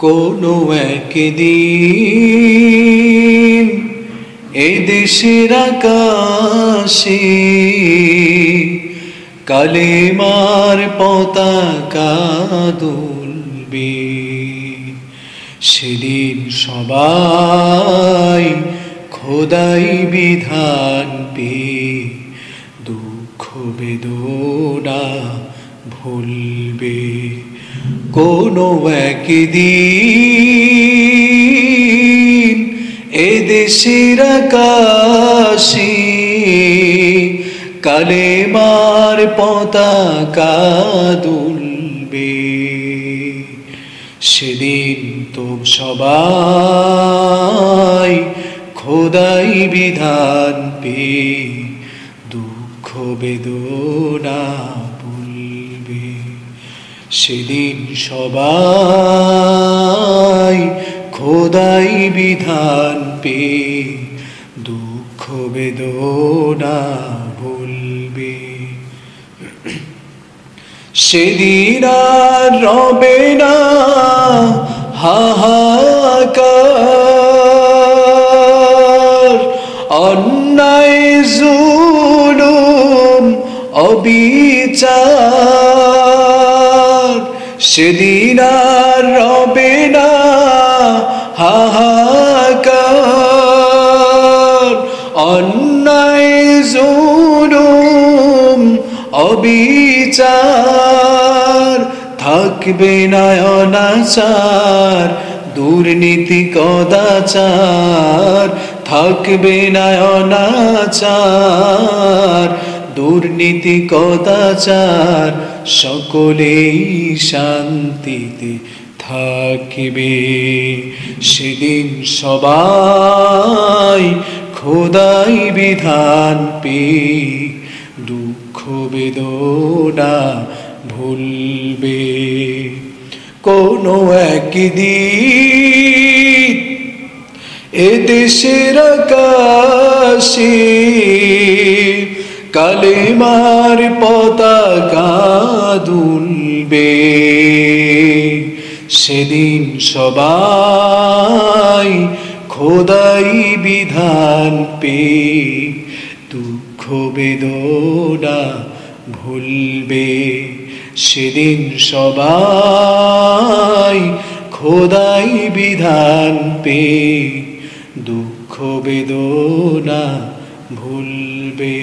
কোনো একদিন এই দেশের আকাশে কালেমার পতাকা দুলবে। সেদিন সবাই খোদাই বিধান পেয়ে দুঃখ বেদনা ভুলবে। কোনো একদিন এ দেশের আকাশে কালেমার পতাকা দুলবে। সেদিন তো সবাই খোদাই বিধান পেয়ে দুঃখ বেদনা ভুলবে। সেদিন সবাই খোদাই বিধান পেয়ে দুঃখ বেদনা ভুলবে। সেদিন আর রবে না হাহাকার, অন্যায় জুলুম অবিচার। সেদিন আর রবে না হাহাকার, অন্যায় জুলুম অবিচার। থাকবে না অনাচার, দুর্নীতি কদাচার। থাকবে না অনাচার, দুর্নীতি কদাচার। সকলেই শান্তিতে থাকবে। সেদিন সবাই খোদাই বিধান পেয়ে দুঃখ বেদনা ভুলবে। কোনো একদিন এ দেশের আকাশে কালেমার পতাকা দুলবে। সেদিন সবাই খোদাই বিধান পেয়ে দুঃখ বেদনা ভুলবে। সেদিন সবাই খোদাই বিধান পেয়ে দুঃখ বেদনা ভুলবে।